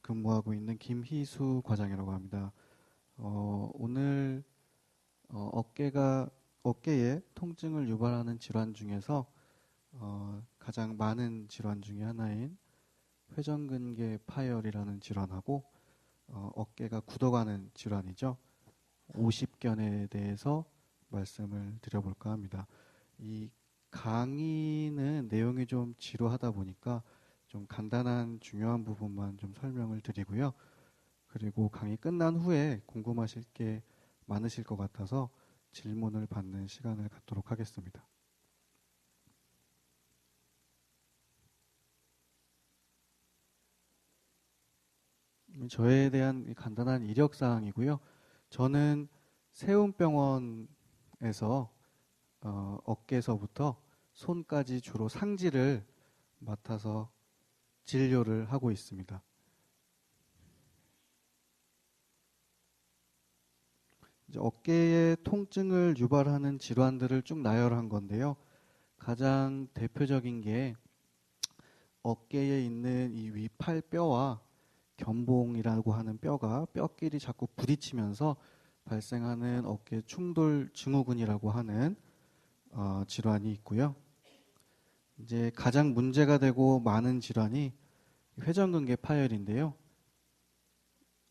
근무하고 있는 김희수 과장이라고 합니다. 오늘 어깨에 통증을 유발하는 질환 중에서 가장 많은 질환 중에 하나인 회전근개 파열이라는 질환하고 어깨가 굳어가는 질환이죠. 50견에 대해서 말씀을 드려볼까 합니다. 이 강의는 내용이 좀 지루하다 보니까 좀 간단한 중요한 부분만 좀 설명을 드리고요. 그리고 강의 끝난 후에 궁금하실 게 많으실 것 같아서 질문을 받는 시간을 갖도록 하겠습니다. 저에 대한 간단한 이력 사항이고요. 저는 세운병원에서 어깨에서부터 손까지 주로 상지를 맡아서 진료를 하고 있습니다. 이제 어깨에 통증을 유발하는 질환들을 쭉 나열한 건데요. 가장 대표적인 게 어깨에 있는 이 위팔뼈와 견봉이라고 하는 뼈가 뼈끼리 자꾸 부딪히면서 발생하는 어깨 충돌 증후군이라고 하는 질환이 있고요. 이제 가장 문제가 되고 많은 질환이 회전근개 파열인데요.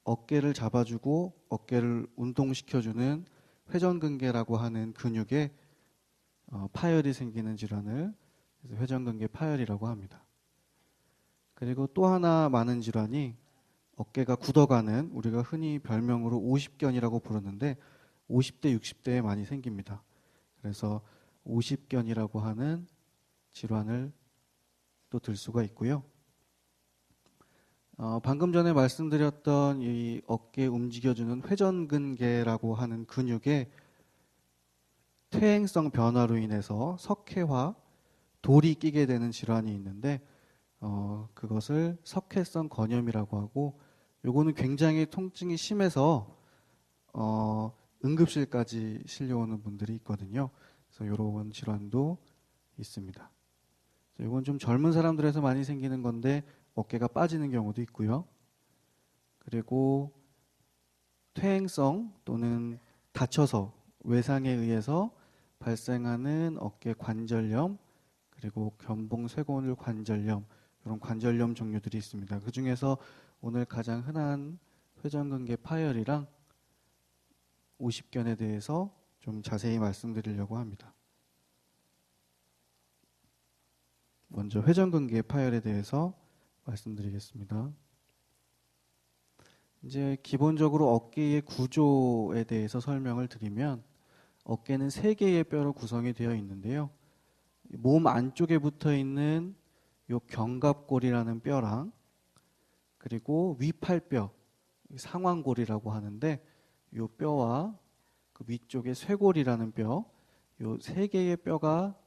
어깨를 잡아주고 어깨를 운동시켜주는 회전근개라고 하는 근육에 파열이 생기는 질환을 회전근개 파열이라고 합니다. 그리고 또 하나 많은 질환이 어깨가 굳어가는 우리가 흔히 별명으로 50견이라고 부르는데 50대, 60대에 많이 생깁니다. 그래서 50견이라고 하는 질환을 또 들 수가 있고요. 방금 전에 말씀드렸던 이 어깨 움직여주는 회전근개라고 하는 근육의 퇴행성 변화로 인해서 석회화, 돌이 끼게 되는 질환이 있는데 그것을 석회성 건염이라고 하고 요거는 굉장히 통증이 심해서 응급실까지 실려오는 분들이 있거든요. 그래서 이런 질환도 있습니다. 이건 좀 젊은 사람들에서 많이 생기는 건데 어깨가 빠지는 경우도 있고요. 그리고 퇴행성 또는 다쳐서 외상에 의해서 발생하는 어깨 관절염 그리고 견봉쇄골 관절염 이런 관절염 종류들이 있습니다. 그 중에서 오늘 가장 흔한 회전근개 파열이랑 50견에 대해서 좀 자세히 말씀드리려고 합니다. 먼저 회전근개 파열에 대해서 말씀드리겠습니다. 이제 기본적으로 어깨의 구조에 대해서 설명을 드리면 어깨는 3개의 뼈로 구성이 되어 있는데요. 몸 안쪽에 붙어 있는 요 견갑골이라는 뼈랑 그리고 위팔뼈, 상완골이라고 하는데 요 뼈와 그 위쪽에 쇄골이라는 뼈, 요 3개의 뼈가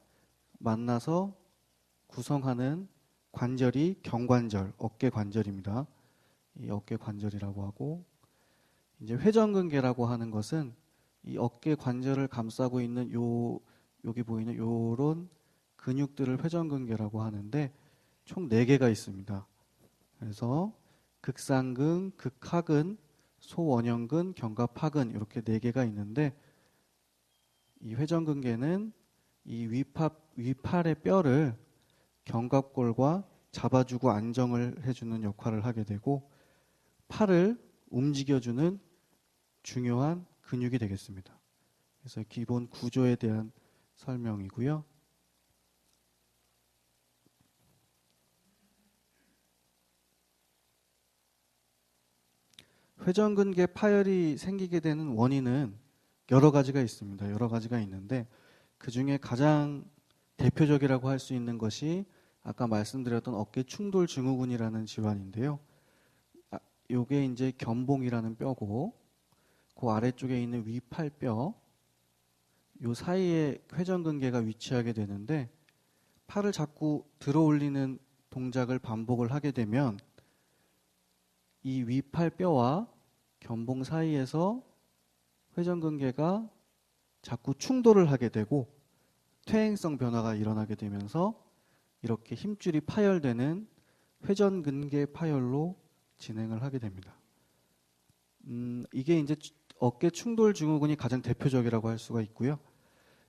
만나서 구성하는 관절이 경관절, 어깨 관절입니다. 이 어깨 관절이라고 하고 이제 회전근개라고 하는 것은 이 어깨 관절을 감싸고 있는 여기 보이는 요런 근육들을 회전근개라고 하는데 총 4개가 있습니다. 그래서 극상근, 극하근, 소원형근, 견갑하근 이렇게 4개가 있는데 이 회전근개는 이 위팔의 뼈를 견갑골과 잡아주고 안정을 해주는 역할을 하게 되고 팔을 움직여주는 중요한 근육이 되겠습니다. 그래서 기본 구조에 대한 설명이고요. 회전근개 파열이 생기게 되는 원인은 여러 가지가 있습니다. 여러 가지가 있는데 그 중에 가장 대표적이라고 할 수 있는 것이 아까 말씀드렸던 어깨 충돌 증후군이라는 질환인데요. 요게 이제 견봉이라는 뼈고 그 아래쪽에 있는 위팔뼈 요 사이에 회전근개가 위치하게 되는데 팔을 자꾸 들어 올리는 동작을 반복을 하게 되면 이 위팔뼈와 견봉 사이에서 회전근개가 자꾸 충돌을 하게 되고 퇴행성 변화가 일어나게 되면서 이렇게 힘줄이 파열되는 회전근개 파열로 진행을 하게 됩니다. 이게 이제 어깨 충돌 증후군이 가장 대표적이라고 할 수가 있고요.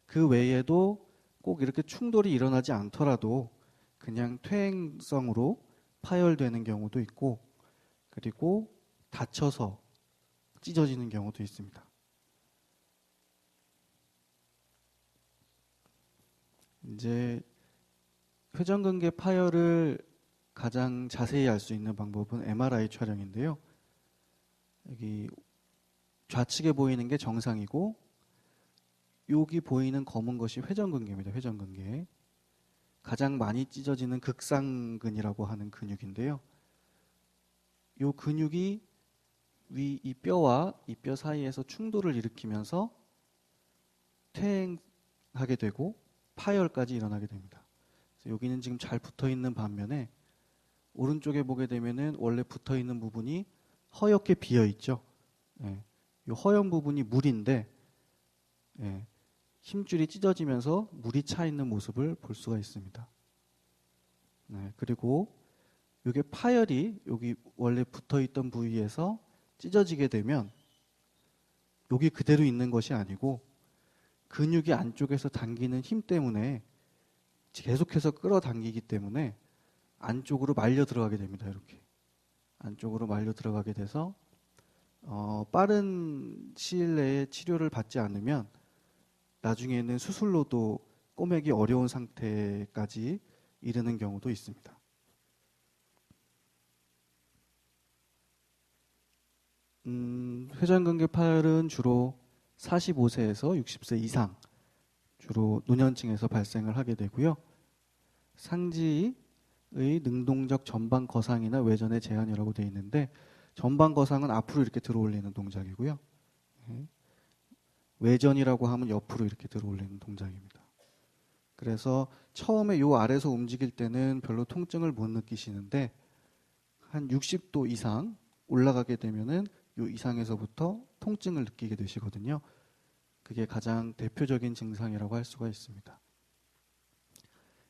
그 외에도 꼭 이렇게 충돌이 일어나지 않더라도 그냥 퇴행성으로 파열되는 경우도 있고, 그리고 다쳐서 찢어지는 경우도 있습니다. 이제 회전근개 파열을 가장 자세히 알 수 있는 방법은 MRI 촬영인데요. 여기 좌측에 보이는 게 정상이고 여기 보이는 검은 것이 회전근개입니다. 회전근개. 가장 많이 찢어지는 극상근이라고 하는 근육인데요. 이 근육이 위 이 뼈와 이 뼈 사이에서 충돌을 일으키면서 퇴행하게 되고 파열까지 일어나게 됩니다. 그래서 여기는 지금 잘 붙어 있는 반면에 오른쪽에 보게 되면은 원래 붙어 있는 부분이 허옇게 비어 있죠. 예, 이 허연 부분이 물인데 예, 힘줄이 찢어지면서 물이 차 있는 모습을 볼 수가 있습니다. 네, 그리고 이게 파열이 여기 원래 붙어 있던 부위에서 찢어지게 되면 여기 그대로 있는 것이 아니고 근육이 안쪽에서 당기는 힘 때문에 계속해서 끌어당기기 때문에 안쪽으로 말려 들어가게 됩니다. 이렇게 안쪽으로 말려 들어가게 돼서 빠른 시일 내에 치료를 받지 않으면 나중에는 수술로도 꼬매기 어려운 상태까지 이르는 경우도 있습니다. 회전근개 파열은 주로 45세에서 60세 이상 주로 노년층에서 발생을 하게 되고요. 상지의 능동적 전방 거상이나 외전의 제한이라고 되어 있는데 전방 거상은 앞으로 이렇게 들어올리는 동작이고요. 외전이라고 하면 옆으로 이렇게 들어올리는 동작입니다. 그래서 처음에 요 아래서 움직일 때는 별로 통증을 못 느끼시는데 한 60도 이상 올라가게 되면은 요 이상에서부터 통증을 느끼게 되시거든요. 그게 가장 대표적인 증상이라고 할 수가 있습니다.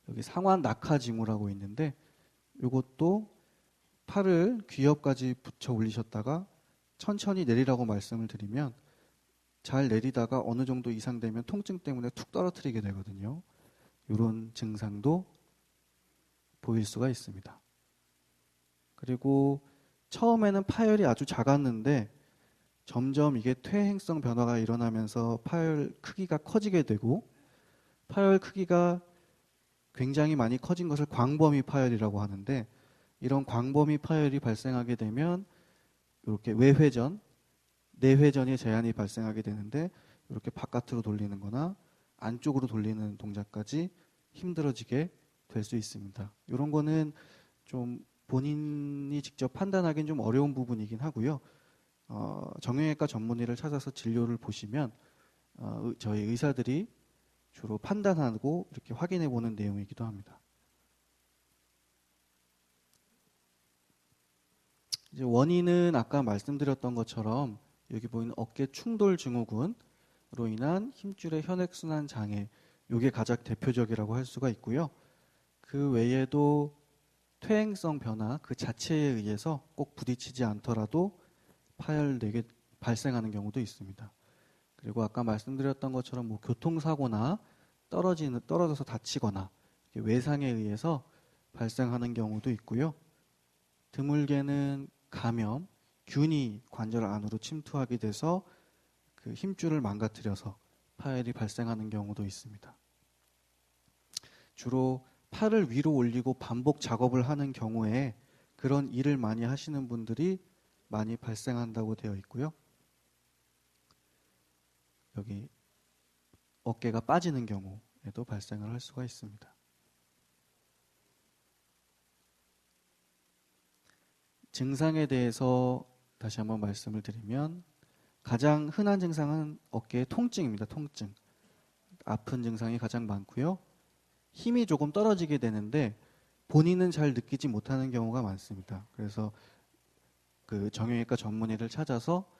여기 상완 낙하징후라고 있는데 이것도 팔을 귀 옆까지 붙여 올리셨다가 천천히 내리라고 말씀을 드리면 잘 내리다가 어느 정도 이상 되면 통증 때문에 툭 떨어뜨리게 되거든요. 이런 증상도 보일 수가 있습니다. 그리고 처음에는 파열이 아주 작았는데 점점 이게 퇴행성 변화가 일어나면서 파열 크기가 커지게 되고 파열 크기가 굉장히 많이 커진 것을 광범위 파열이라고 하는데 이런 광범위 파열이 발생하게 되면 이렇게 외회전, 내회전의 제한이 발생하게 되는데 이렇게 바깥으로 돌리는 거나 안쪽으로 돌리는 동작까지 힘들어지게 될 수 있습니다. 이런 거는 좀 본인이 직접 판단하기는 좀 어려운 부분이긴 하고요. 정형외과 전문의를 찾아서 진료를 보시면 저희 의사들이 주로 판단하고 이렇게 확인해 보는 내용이기도 합니다. 이제 원인은 아까 말씀드렸던 것처럼 여기 보이는 어깨 충돌 증후군으로 인한 힘줄의 혈액순환 장애, 이게 가장 대표적이라고 할 수가 있고요. 그 외에도 퇴행성 변화 그 자체에 의해서 꼭 부딪히지 않더라도 파열되게 발생하는 경우도 있습니다. 그리고 아까 말씀드렸던 것처럼 뭐 교통사고나 떨어져서 다치거나 외상에 의해서 발생하는 경우도 있고요. 드물게는 감염, 균이 관절 안으로 침투하게 돼서 그 힘줄을 망가뜨려서 파열이 발생하는 경우도 있습니다. 주로 팔을 위로 올리고 반복 작업을 하는 경우에 그런 일을 많이 하시는 분들이 많이 발생한다고 되어 있고요. 여기 어깨가 빠지는 경우에도 발생을 할 수가 있습니다. 증상에 대해서 다시 한번 말씀을 드리면 가장 흔한 증상은 어깨의 통증입니다. 통증. 아픈 증상이 가장 많고요. 힘이 조금 떨어지게 되는데 본인은 잘 느끼지 못하는 경우가 많습니다. 그래서 그 정형외과 전문의를 찾아서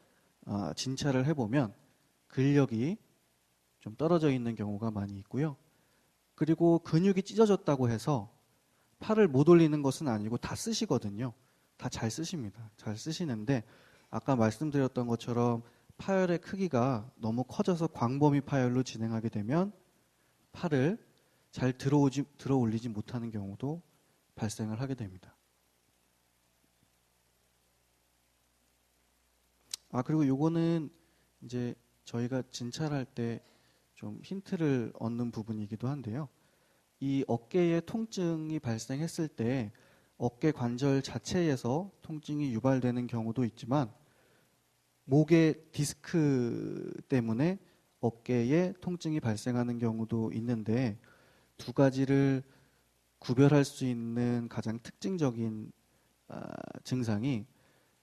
진찰을 해보면 근력이 좀 떨어져 있는 경우가 많이 있고요. 그리고 근육이 찢어졌다고 해서 팔을 못 올리는 것은 아니고 다 쓰시거든요. 다 잘 쓰십니다. 잘 쓰시는데 아까 말씀드렸던 것처럼 파열의 크기가 너무 커져서 광범위 파열로 진행하게 되면 팔을 잘 들어 올리지 못하는 경우도 발생을 하게 됩니다. 그리고 요거는 이제 저희가 진찰할 때 좀 힌트를 얻는 부분이기도 한데요. 이 어깨에 통증이 발생했을 때 어깨 관절 자체에서 통증이 유발되는 경우도 있지만 목의 디스크 때문에 어깨에 통증이 발생하는 경우도 있는데 두 가지를 구별할 수 있는 가장 특징적인 증상이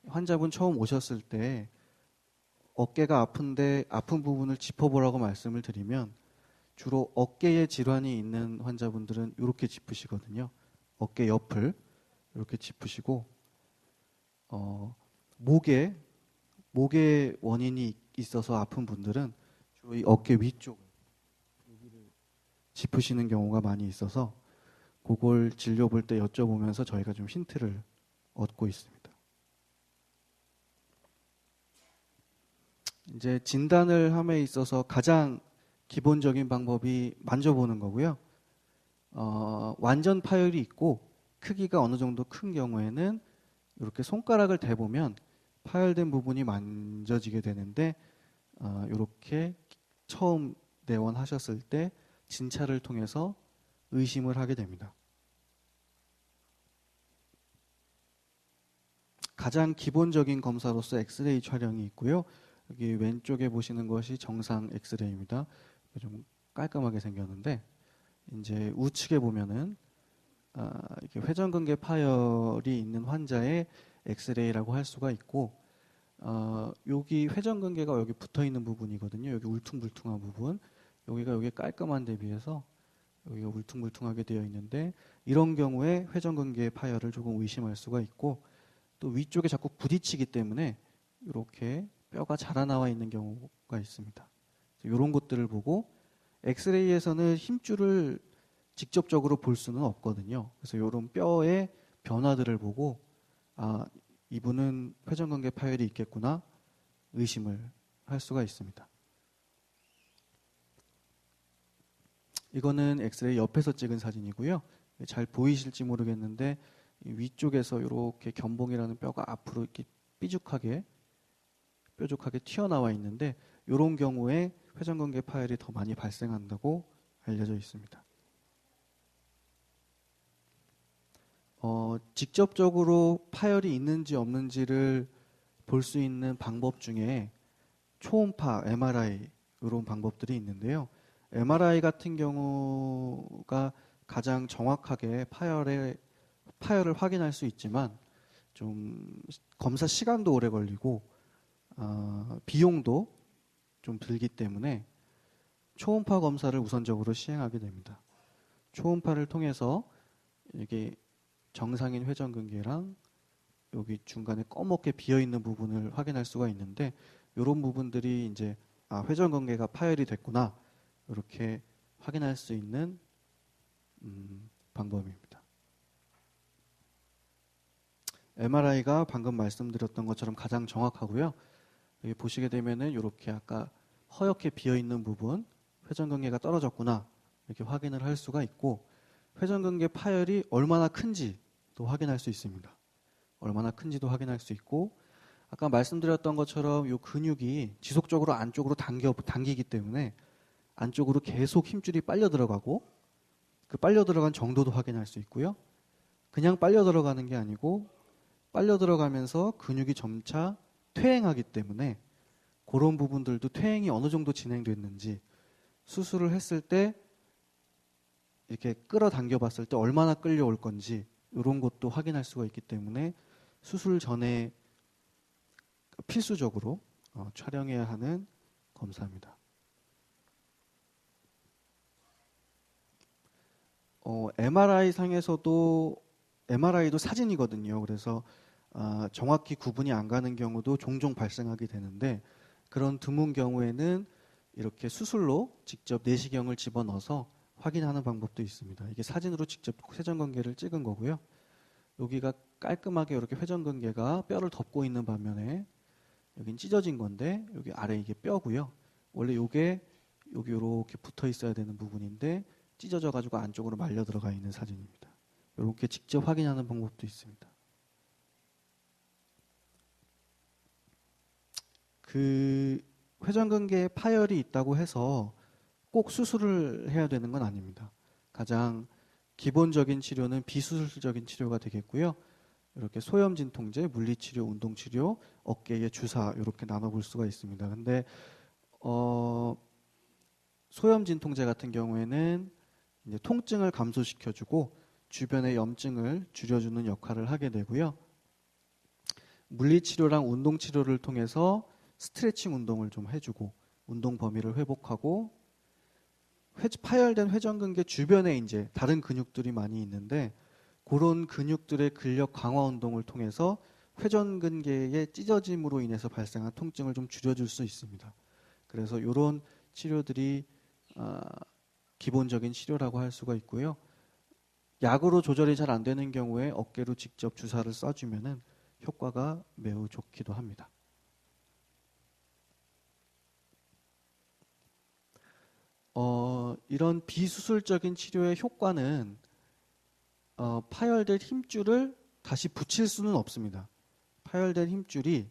환자분 처음 오셨을 때 어깨가 아픈데 아픈 부분을 짚어보라고 말씀을 드리면 주로 어깨에 질환이 있는 환자분들은 이렇게 짚으시거든요. 어깨 옆을 이렇게 짚으시고 목에 원인이 있어서 아픈 분들은 주로 이 어깨 위쪽을 여기를 짚으시는 경우가 많이 있어서 그걸 진료 볼 때 여쭤보면서 저희가 좀 힌트를 얻고 있습니다. 이제 진단을 함에 있어서 가장 기본적인 방법이 만져보는 거고요. 완전 파열이 있고 크기가 어느 정도 큰 경우에는 이렇게 손가락을 대보면 파열된 부분이 만져지게 되는데 이렇게 처음 내원하셨을 때 진찰을 통해서 의심을 하게 됩니다. 가장 기본적인 검사로서 엑스레이 촬영이 있고요. 여기 왼쪽에 보시는 것이 정상 엑스레이입니다. 좀 깔끔하게 생겼는데 이제 우측에 보면은 이렇게 회전근개 파열이 있는 환자의 엑스레이라고 할 수가 있고 여기 회전근개가 여기 붙어 있는 부분이거든요. 여기 울퉁불퉁한 부분. 여기 깔끔한 데 비해서 여기가 울퉁불퉁하게 되어 있는데 이런 경우에 회전근개 파열을 조금 의심할 수가 있고 또 위쪽에 자꾸 부딪히기 때문에 이렇게 뼈가 자라나와 있는 경우가 있습니다. 이런 것들을 보고 엑스레이에서는 힘줄을 직접적으로 볼 수는 없거든요. 그래서 이런 뼈의 변화들을 보고 이분은 회전근개 파열이 있겠구나 의심을 할 수가 있습니다. 이거는 엑스레이 옆에서 찍은 사진이고요. 잘 보이실지 모르겠는데 위쪽에서 이렇게 견봉이라는 뼈가 앞으로 이렇게 뾰족하게 튀어나와 있는데 이런 경우에 회전근개 파열이 더 많이 발생한다고 알려져 있습니다. 직접적으로 파열이 있는지 없는지를 볼 수 있는 방법 중에 초음파, MRI 이런 방법들이 있는데요. MRI 같은 경우가 가장 정확하게 파열을 확인할 수 있지만 좀 검사 시간도 오래 걸리고 비용도 좀 들기 때문에 초음파 검사를 우선적으로 시행하게 됩니다. 초음파를 통해서 이게 정상인 회전근개랑 여기 중간에 검게 비어 있는 부분을 확인할 수가 있는데 이런 부분들이 이제 회전근개가 파열이 됐구나 이렇게 확인할 수 있는 방법입니다. MRI가 방금 말씀드렸던 것처럼 가장 정확하고요. 여기 보시게 되면은 이렇게 아까 허옇게 비어 있는 부분 회전근개가 떨어졌구나 이렇게 확인을 할 수가 있고 회전근개 파열이 얼마나 큰지도 확인할 수 있습니다. 얼마나 큰지도 확인할 수 있고 아까 말씀드렸던 것처럼 이 근육이 지속적으로 안쪽으로 당기기 때문에 안쪽으로 계속 힘줄이 빨려 들어가고 그 빨려 들어간 정도도 확인할 수 있고요. 그냥 빨려 들어가는 게 아니고 빨려 들어가면서 근육이 점차 퇴행하기 때문에 그런 부분들도 퇴행이 어느 정도 진행됐는지 수술을 했을 때 이렇게 끌어당겨 봤을 때 얼마나 끌려올 건지 이런 것도 확인할 수가 있기 때문에 수술 전에 필수적으로 촬영해야 하는 검사입니다. MRI 상에서도 MRI도 사진이거든요. 그래서 정확히 구분이 안 가는 경우도 종종 발생하게 되는데 그런 드문 경우에는 이렇게 수술로 직접 내시경을 집어넣어서 확인하는 방법도 있습니다. 이게 사진으로 직접 회전근개를 찍은 거고요. 여기가 깔끔하게 이렇게 회전근개가 뼈를 덮고 있는 반면에 여긴 찢어진 건데 여기 아래 이게 뼈고요. 원래 요게 여기 이렇게 붙어 있어야 되는 부분인데 찢어져 가지고 안쪽으로 말려 들어가 있는 사진입니다. 이렇게 직접 확인하는 방법도 있습니다. 그 회전근개에 파열이 있다고 해서 꼭 수술을 해야 되는 건 아닙니다. 가장 기본적인 치료는 비수술적인 치료가 되겠고요. 이렇게 소염 진통제, 물리치료, 운동치료, 어깨에 주사 이렇게 나눠볼 수가 있습니다. 근데 소염 진통제 같은 경우에는 이제 통증을 감소시켜주고 주변의 염증을 줄여주는 역할을 하게 되고요. 물리치료랑 운동치료를 통해서 스트레칭 운동을 좀 해주고 운동 범위를 회복하고 파열된 회전근개 주변에 이제 다른 근육들이 많이 있는데 그런 근육들의 근력 강화 운동을 통해서 회전근개의 찢어짐으로 인해서 발생한 통증을 좀 줄여줄 수 있습니다. 그래서 이런 치료들이 기본적인 치료라고 할 수가 있고요. 약으로 조절이 잘 안 되는 경우에 어깨로 직접 주사를 쏴주면은 효과가 매우 좋기도 합니다. 이런 비수술적인 치료의 효과는 파열된 힘줄을 다시 붙일 수는 없습니다. 파열된 힘줄이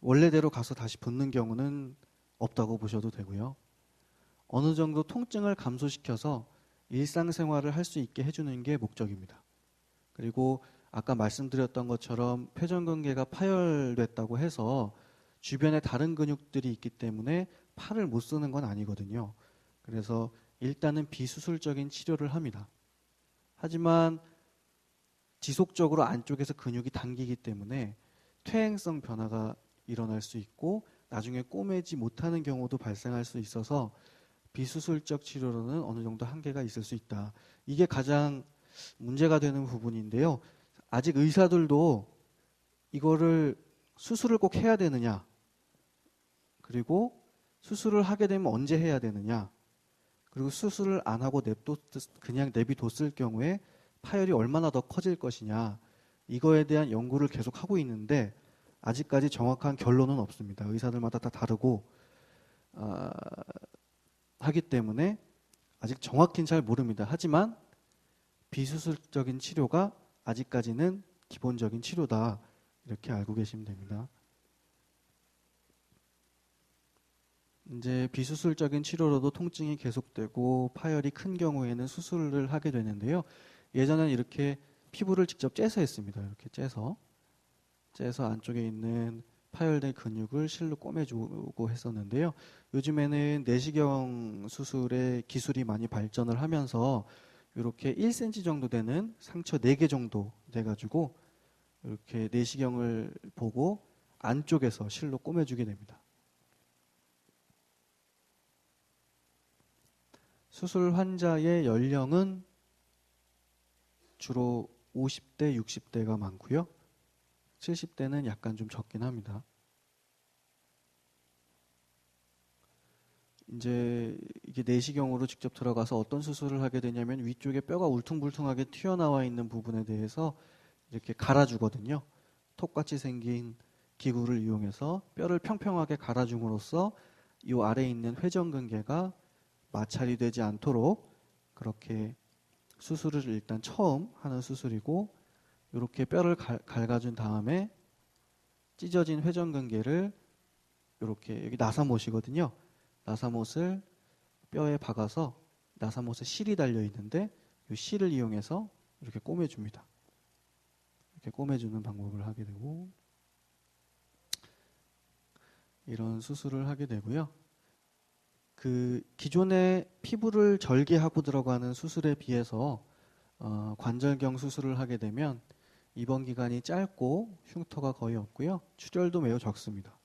원래대로 가서 다시 붙는 경우는 없다고 보셔도 되고요. 어느 정도 통증을 감소시켜서 일상생활을 할 수 있게 해주는 게 목적입니다. 그리고 아까 말씀드렸던 것처럼 회전근개가 파열됐다고 해서 주변에 다른 근육들이 있기 때문에 팔을 못 쓰는 건 아니거든요. 그래서 일단은 비수술적인 치료를 합니다. 하지만 지속적으로 안쪽에서 근육이 당기기 때문에 퇴행성 변화가 일어날 수 있고 나중에 꼬매지 못하는 경우도 발생할 수 있어서 비수술적 치료로는 어느 정도 한계가 있을 수 있다. 이게 가장 문제가 되는 부분인데요. 아직 의사들도 이거를 수술을 꼭 해야 되느냐, 그리고 수술을 하게 되면 언제 해야 되느냐, 그리고 수술을 안 하고 그냥 내비뒀을 경우에 파열이 얼마나 더 커질 것이냐, 이거에 대한 연구를 계속 하고 있는데 아직까지 정확한 결론은 없습니다. 의사들마다 다 다르고 하기 때문에 아직 정확히는 잘 모릅니다. 하지만 비수술적인 치료가 아직까지는 기본적인 치료다. 이렇게 알고 계시면 됩니다. 이제 비수술적인 치료로도 통증이 계속되고 파열이 큰 경우에는 수술을 하게 되는데요. 예전에는 이렇게 피부를 직접 째서 했습니다. 이렇게 째서 안쪽에 있는 파열된 근육을 실로 꼬매주고 했었는데요. 요즘에는 내시경 수술의 기술이 많이 발전을 하면서 이렇게 1cm 정도 되는 상처 4개 정도 돼가지고 이렇게 내시경을 보고 안쪽에서 실로 꼬매주게 됩니다. 수술 환자의 연령은 주로 50대, 60대가 많고요. 70대는 약간 좀 적긴 합니다. 이제 이게 내시경으로 직접 들어가서 어떤 수술을 하게 되냐면 위쪽에 뼈가 울퉁불퉁하게 튀어나와 있는 부분에 대해서 이렇게 갈아주거든요. 톱같이 생긴 기구를 이용해서 뼈를 평평하게 갈아줌으로써 이 아래에 있는 회전근개가 마찰이 되지 않도록 그렇게 수술을 일단 처음 하는 수술이고, 이렇게 뼈를 갈아준 다음에 찢어진 회전근개를 이렇게 여기 나사못이거든요. 나사못을 뼈에 박아서 나사못에 실이 달려 있는데 이 실을 이용해서 이렇게 꼬매줍니다. 이렇게 꼬매주는 방법을 하게 되고 이런 수술을 하게 되고요. 그 기존의 피부를 절개하고 들어가는 수술에 비해서 관절경 수술을 하게 되면 입원 기간이 짧고 흉터가 거의 없고요. 출혈도 매우 적습니다.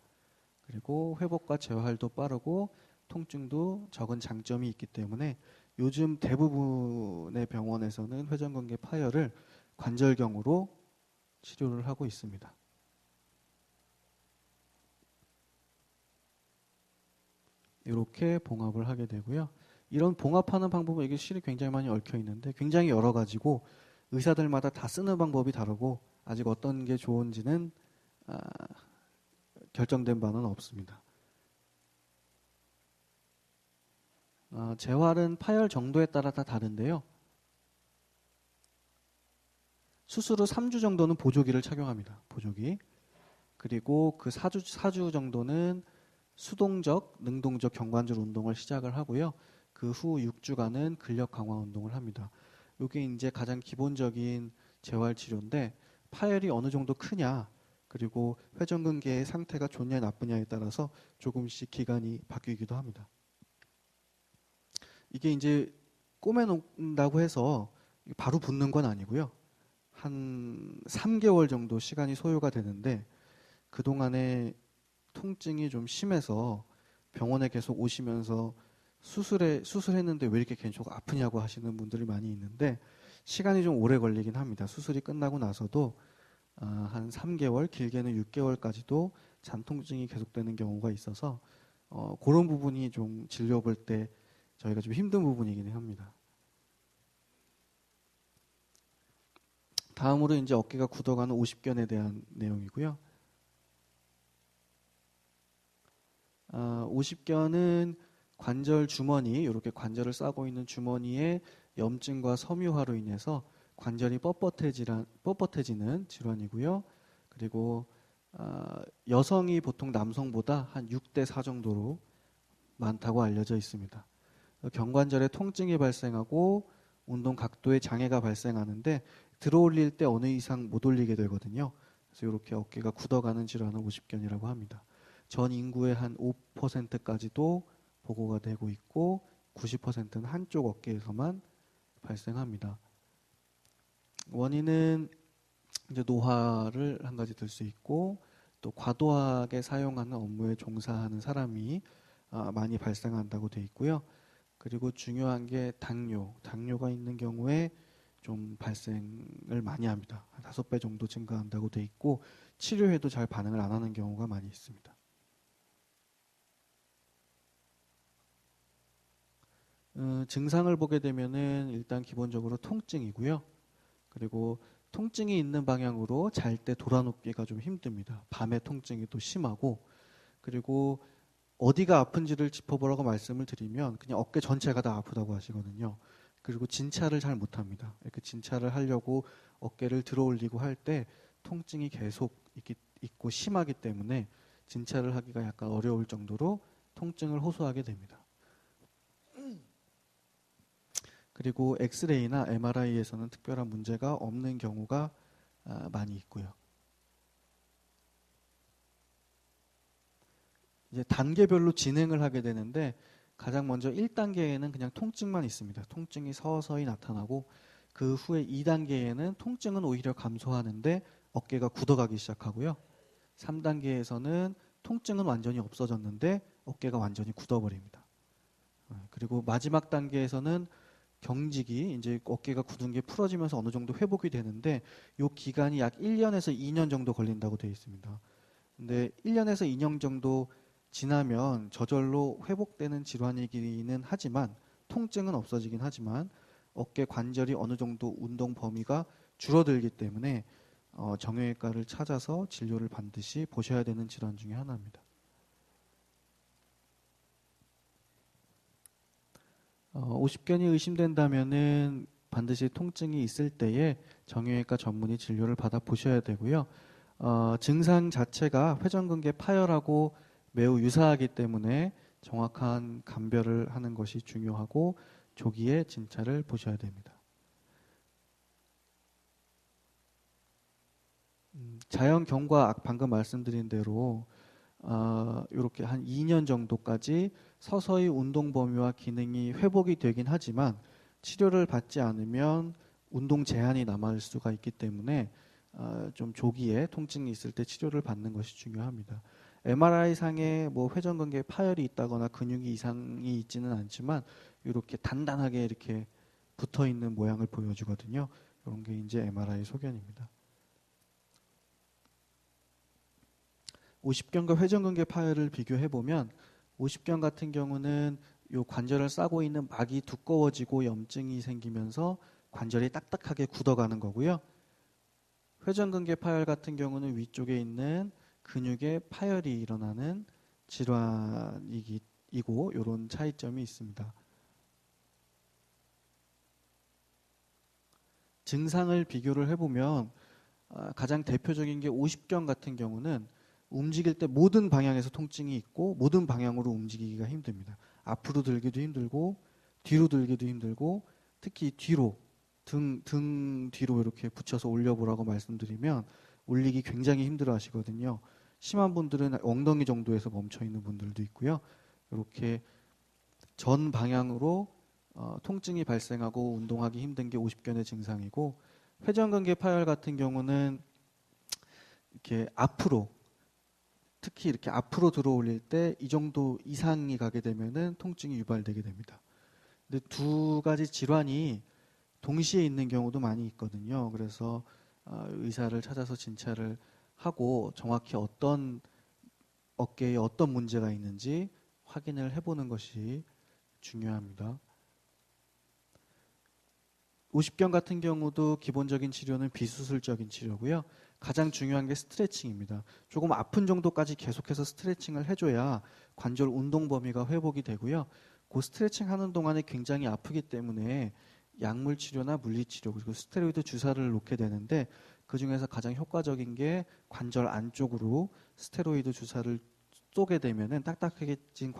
그리고 회복과 재활도 빠르고 통증도 적은 장점이 있기 때문에 요즘 대부분의 병원에서는 회전근개 파열을 관절경으로 치료를 하고 있습니다. 이렇게 봉합을 하게 되고요. 이런 봉합하는 방법은 이게 실이 굉장히 많이 얽혀 있는데 굉장히 여러 가지고 의사들마다 다 쓰는 방법이 다르고 아직 어떤 게 좋은지는 아, 결정된 바는 없습니다. 재활은 파열 정도에 따라 다 다른데요. 수술 후 3주 정도는 보조기를 착용합니다. 보조기. 그리고 그 4주 정도는 수동적, 능동적 경관절 운동을 시작을 하고요. 그 후 6주간은 근력 강화 운동을 합니다. 이게 이제 가장 기본적인 재활 치료인데 파열이 어느 정도 크냐 그리고 회전근개의 상태가 좋냐 나쁘냐에 따라서 조금씩 기간이 바뀌기도 합니다. 이게 이제 꼬매놓는다고 해서 바로 붙는 건 아니고요. 한 3개월 정도 시간이 소요가 되는데 그동안에 통증이 좀 심해서 병원에 계속 오시면서 수술했는데 왜 이렇게 계속 아프냐고 하시는 분들이 많이 있는데 시간이 좀 오래 걸리긴 합니다. 수술이 끝나고 나서도 한 3개월, 길게는 6개월까지도 잔통증이 계속되는 경우가 있어서 그런 부분이 좀 진료 볼 때 저희가 좀 힘든 부분이긴 합니다. 다음으로 이제 어깨가 굳어가는 50견에 대한 내용이고요. 50견은 관절 주머니, 이렇게 관절을 싸고 있는 주머니에 염증과 섬유화로 인해서 관절이 뻣뻣해지는 질환이고요. 그리고 여성이 보통 남성보다 한 6대 4 정도로 많다고 알려져 있습니다. 경관절에 통증이 발생하고 운동 각도에 장애가 발생하는데 들어올릴 때 어느 이상 못 올리게 되거든요. 그래서 이렇게 어깨가 굳어가는 질환을 50견이라고 합니다. 전 인구의 한 5%까지도 보고가 되고 있고 90%는 한쪽 어깨에서만 발생합니다. 원인은 이제 노화를 한 가지 들 수 있고 또 과도하게 사용하는 업무에 종사하는 사람이 많이 발생한다고 돼 있고요. 그리고 중요한 게 당뇨가 있는 경우에 좀 발생을 많이 합니다. 한 5배 정도 증가한다고 돼 있고 치료해도 잘 반응을 안 하는 경우가 많이 있습니다. 증상을 보게 되면은 일단 기본적으로 통증이고요. 그리고 통증이 있는 방향으로 잘 때 돌아눕기가 좀 힘듭니다. 밤에 통증이 또 심하고 그리고 어디가 아픈지를 짚어보라고 말씀을 드리면 그냥 어깨 전체가 다 아프다고 하시거든요. 그리고 진찰을 잘 못합니다. 이렇게 진찰을 하려고 어깨를 들어올리고 할 때 통증이 계속 있고 심하기 때문에 진찰을 하기가 약간 어려울 정도로 통증을 호소하게 됩니다. 그리고 엑스레이나 MRI에서는 특별한 문제가 없는 경우가 많이 있고요. 이제 단계별로 진행을 하게 되는데 가장 먼저 1단계에는 그냥 통증만 있습니다. 통증이 서서히 나타나고 그 후에 2단계에는 통증은 오히려 감소하는데 어깨가 굳어가기 시작하고요. 3단계에서는 통증은 완전히 없어졌는데 어깨가 완전히 굳어버립니다. 그리고 마지막 단계에서는 경직이 이제 어깨가 굳은 게 풀어지면서 어느 정도 회복이 되는데 이 기간이 약 1년에서 2년 정도 걸린다고 되어 있습니다. 근데 1년에서 2년 정도 지나면 저절로 회복되는 질환이기는 하지만 통증은 없어지긴 하지만 어깨 관절이 어느 정도 운동 범위가 줄어들기 때문에 정형외과를 찾아서 진료를 반드시 보셔야 되는 질환 중에 하나입니다. 50견이 의심된다면은 반드시 통증이 있을 때에 정형외과 전문의 진료를 받아 보셔야 되고요. 증상 자체가 회전근개 파열하고 매우 유사하기 때문에 정확한 감별을 하는 것이 중요하고 조기에 진찰을 보셔야 됩니다. 자연 경과 방금 말씀드린 대로 이렇게 한 2년 정도까지 서서히 운동 범위와 기능이 회복이 되긴 하지만 치료를 받지 않으면 운동 제한이 남을 수가 있기 때문에 좀 조기에 통증이 있을 때 치료를 받는 것이 중요합니다. MRI 상에 뭐 회전근개 파열이 있다거나 근육이 이상이 있지는 않지만 이렇게 단단하게 이렇게 붙어 있는 모양을 보여주거든요. 이런 게 이제 MRI 소견입니다. 50견과 회전근개 파열을 비교해 보면 50견 같은 경우는 요 관절을 싸고 있는 막이 두꺼워지고 염증이 생기면서 관절이 딱딱하게 굳어가는 거고요. 회전근개 파열 같은 경우는 위쪽에 있는 근육에 파열이 일어나는 질환이고 이런 차이점이 있습니다. 증상을 비교를 해보면 가장 대표적인 게 오십견 같은 경우는 움직일 때 모든 방향에서 통증이 있고 모든 방향으로 움직이기가 힘듭니다. 앞으로 들기도 힘들고 뒤로 들기도 힘들고 특히 뒤로 등 뒤로 이렇게 붙여서 올려보라고 말씀드리면 올리기 굉장히 힘들어 하시거든요. 심한 분들은 엉덩이 정도에서 멈춰 있는 분들도 있고요. 이렇게 전 방향으로 통증이 발생하고 운동하기 힘든 게 오십견의 증상이고 회전근개 파열 같은 경우는 이렇게 앞으로 특히 이렇게 앞으로 들어 올릴 때 이 정도 이상이 가게 되면은 통증이 유발되게 됩니다. 근데 두 가지 질환이 동시에 있는 경우도 많이 있거든요. 그래서 의사를 찾아서 진찰을 하고 정확히 어떤 어깨에 어떤 문제가 있는지 확인을 해보는 것이 중요합니다. 오십견 같은 경우도 기본적인 치료는 비수술적인 치료고요. 가장 중요한 게 스트레칭입니다. 조금 아픈 정도까지 계속해서 스트레칭을 해줘야 관절 운동 범위가 회복이 되고요. 그 스트레칭 하는 동안에 굉장히 아프기 때문에 약물 치료나 물리 치료 그리고 스테로이드 주사를 놓게 되는데 그 중에서 가장 효과적인 게 관절 안쪽으로 스테로이드 주사를 쏘게 되면은 딱딱해진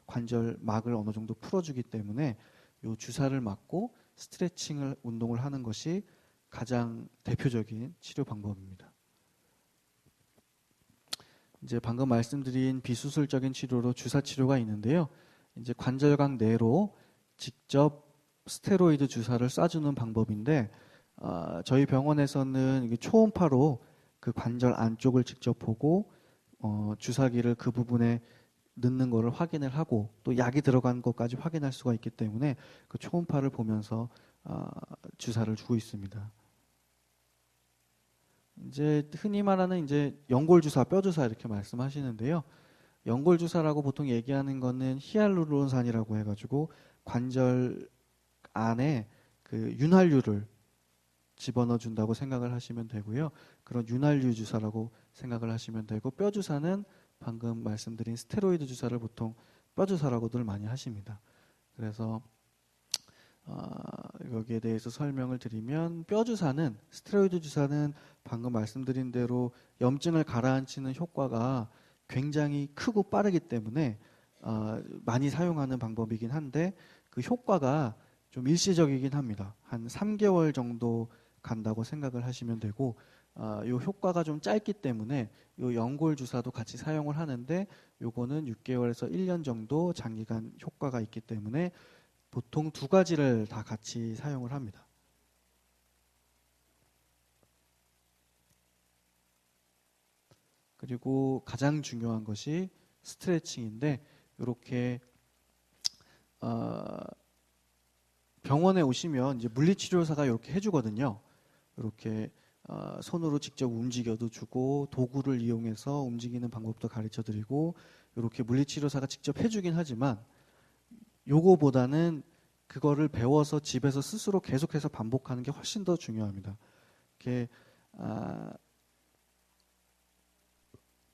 관절막을 어느 정도 풀어주기 때문에 이 주사를 맞고 스트레칭을 운동을 하는 것이 가장 대표적인 치료 방법입니다. 이제 방금 말씀드린 비수술적인 치료로 주사 치료가 있는데요. 이제 관절각 내로 직접 스테로이드 주사를 쏴주는 방법인데 저희 병원에서는 이게 초음파로 그 관절 안쪽을 직접 보고 주사기를 그 부분에 넣는 거를 확인을 하고 또 약이 들어간 것까지 확인할 수가 있기 때문에 그 초음파를 보면서 주사를 주고 있습니다. 이제 흔히 말하는 이제 연골 주사, 뼈 주사 이렇게 말씀하시는데요. 연골 주사라고 보통 얘기하는 거는 히알루론산이라고 해가지고 관절 안에 그 윤활유를 집어넣어 준다고 생각을 하시면 되고요. 그런 윤활유 주사라고 생각을 하시면 되고 뼈 주사는 방금 말씀드린 스테로이드 주사를 보통 뼈 주사라고들 많이 하십니다. 그래서 여기에 대해서 설명을 드리면 뼈 주사는 스테로이드 주사는 방금 말씀드린 대로 염증을 가라앉히는 효과가 굉장히 크고 빠르기 때문에 많이 사용하는 방법이긴 한데 그 효과가 좀 일시적이긴 합니다. 한 3개월 정도 간다고 생각을 하시면 되고 이 효과가 좀 짧기 때문에 이 연골 주사도 같이 사용을 하는데 요거는 6개월에서 1년 정도 장기간 효과가 있기 때문에 보통 두 가지를 다 같이 사용을 합니다. 그리고 가장 중요한 것이 스트레칭인데 이렇게 병원에 오시면 이제 물리치료사가 이렇게 해주거든요. 이렇게 손으로 직접 움직여도 주고 도구를 이용해서 움직이는 방법도 가르쳐드리고 이렇게 물리치료사가 직접 해주긴 하지만 요거보다는 그거를 배워서 집에서 스스로 계속해서 반복하는 게 훨씬 더 중요합니다. 이렇게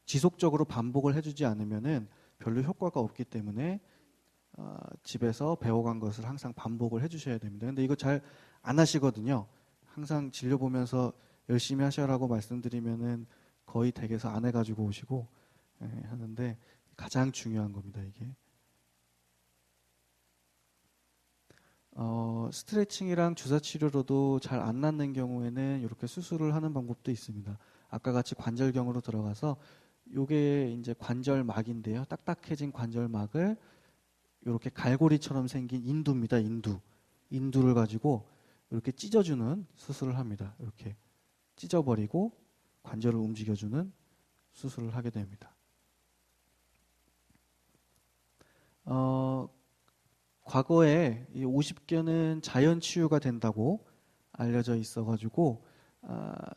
지속적으로 반복을 해주지 않으면은 별로 효과가 없기 때문에 집에서 배워간 것을 항상 반복을 해주셔야 됩니다. 근데 이거 잘 안 하시거든요. 항상 진료 보면서 열심히 하셔라고 말씀드리면은 거의 댁에서 안 해가지고 오시고 하는데 가장 중요한 겁니다. 이게 스트레칭이랑 주사 치료로도 잘 안 낫는 경우에는 이렇게 수술을 하는 방법도 있습니다. 아까 같이 관절경으로 들어가서 요게 이제 관절막인데요. 딱딱해진 관절막을 이렇게 갈고리처럼 생긴 인두입니다. 인두를 가지고 이렇게 찢어주는 수술을 합니다. 이렇게 찢어버리고 관절을 움직여주는 수술을 하게 됩니다. 과거에 이 50견은 자연 치유가 된다고 알려져 있어가지고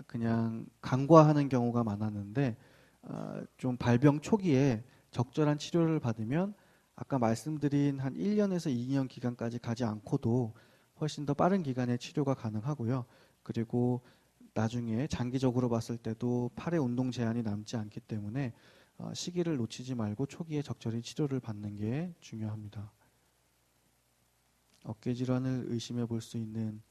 그냥 간과하는 경우가 많았는데 좀 발병 초기에 적절한 치료를 받으면 아까 말씀드린 한 1년에서 2년 기간까지 가지 않고도 훨씬 더 빠른 기간에 치료가 가능하고요. 그리고 나중에 장기적으로 봤을 때도 팔의 운동 제한이 남지 않기 때문에 시기를 놓치지 말고 초기에 적절히 치료를 받는 게 중요합니다. 어깨 질환을 의심해 볼 수 있는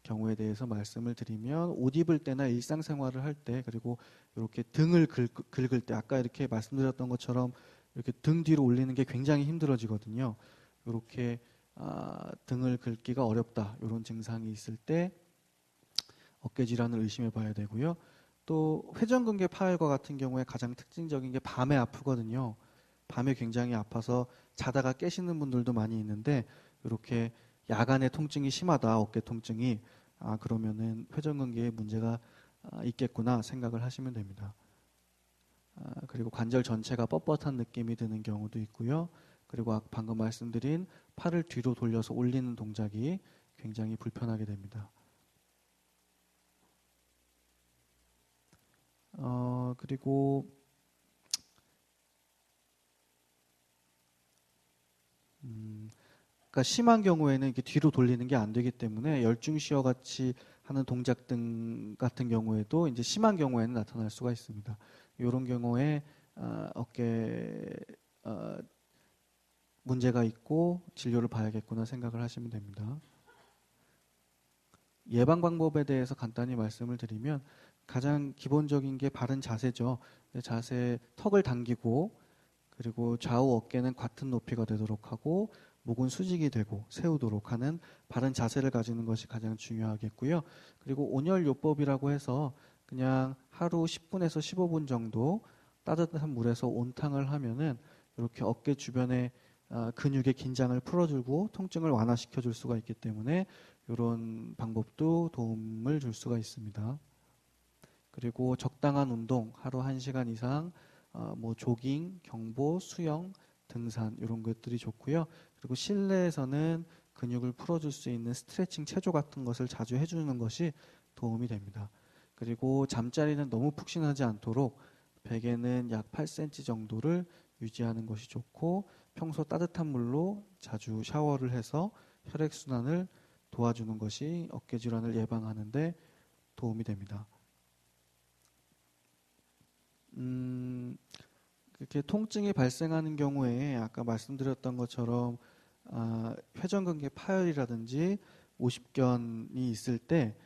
경우에 대해서 말씀을 드리면, 옷 입을 때나 일상생활을 할 때, 그리고 이렇게 등을 긁을 때, 아까 이렇게 말씀드렸던 것처럼 이렇게 등 뒤로 올리는 게 굉장히 힘들어지거든요. 이렇게 등을 긁기가 어렵다, 이런 증상이 있을 때 어깨 질환을 의심해 봐야 되고요. 또 회전근개 파열과 같은 경우에 가장 특징적인 게 밤에 아프거든요. 밤에 굉장히 아파서 자다가 깨시는 분들도 많이 있는데, 이렇게 야간에 통증이 심하다, 어깨 통증이, 그러면은 회전근개에 문제가 있겠구나 생각을 하시면 됩니다. 그리고 관절 전체가 뻣뻣한 느낌이 드는 경우도 있고요. 그리고 방금 말씀드린 팔을 뒤로 돌려서 올리는 동작이 굉장히 불편하게 됩니다. 그리고 그러니까 심한 경우에는 이렇게 뒤로 돌리는 게 안 되기 때문에 열중시어 같이 하는 동작 등 같은 경우에도 이제 심한 경우에는 나타날 수가 있습니다. 이런 경우에 어깨 문제가 있고 진료를 봐야겠구나 생각을 하시면 됩니다. 예방 방법에 대해서 간단히 말씀을 드리면, 가장 기본적인 게 바른 자세죠. 자세, 턱을 당기고, 그리고 좌우 어깨는 같은 높이가 되도록 하고, 목은 수직이 되고 세우도록 하는 바른 자세를 가지는 것이 가장 중요하겠고요. 그리고 온열요법이라고 해서 그냥 하루 10분에서 15분 정도 따뜻한 물에서 온탕을 하면은 이렇게 어깨 주변에 근육의 긴장을 풀어주고 통증을 완화시켜 줄 수가 있기 때문에 이런 방법도 도움을 줄 수가 있습니다. 그리고 적당한 운동, 하루 1시간 이상 뭐 조깅, 경보, 수영, 등산 이런 것들이 좋고요. 그리고 실내에서는 근육을 풀어줄 수 있는 스트레칭 체조 같은 것을 자주 해주는 것이 도움이 됩니다. 그리고 잠자리는 너무 푹신하지 않도록 베개는 약 8cm 정도를 유지하는 것이 좋고, 평소 따뜻한 물로 자주 샤워를 해서 혈액순환을 도와주는 것이 어깨 질환을 예방하는 데 도움이 됩니다. 그렇게 통증이 발생하는 경우에 아까 말씀드렸던 것처럼 회전근개 파열이라든지 오십견이 있을 때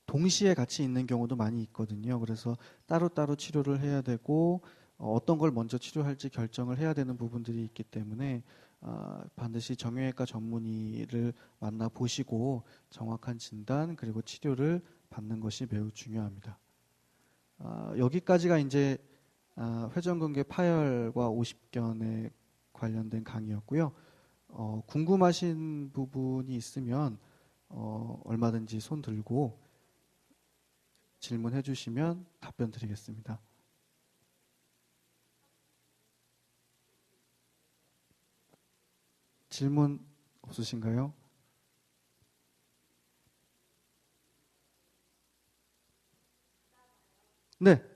동시에 같이 있는 경우도 많이 있거든요. 그래서 따로따로 치료를 해야 되고 어떤 걸 먼저 치료할지 결정을 해야 되는 부분들이 있기 때문에 반드시 정형외과 전문의를 만나 보시고 정확한 진단 그리고 치료를 받는 것이 매우 중요합니다. 여기까지가 이제 회전근개 파열과 오십견에 관련된 강의였고요. 궁금하신 부분이 있으면 얼마든지 손 들고 질문해 주시면 답변 드리겠습니다. 질문 없으신가요? 네.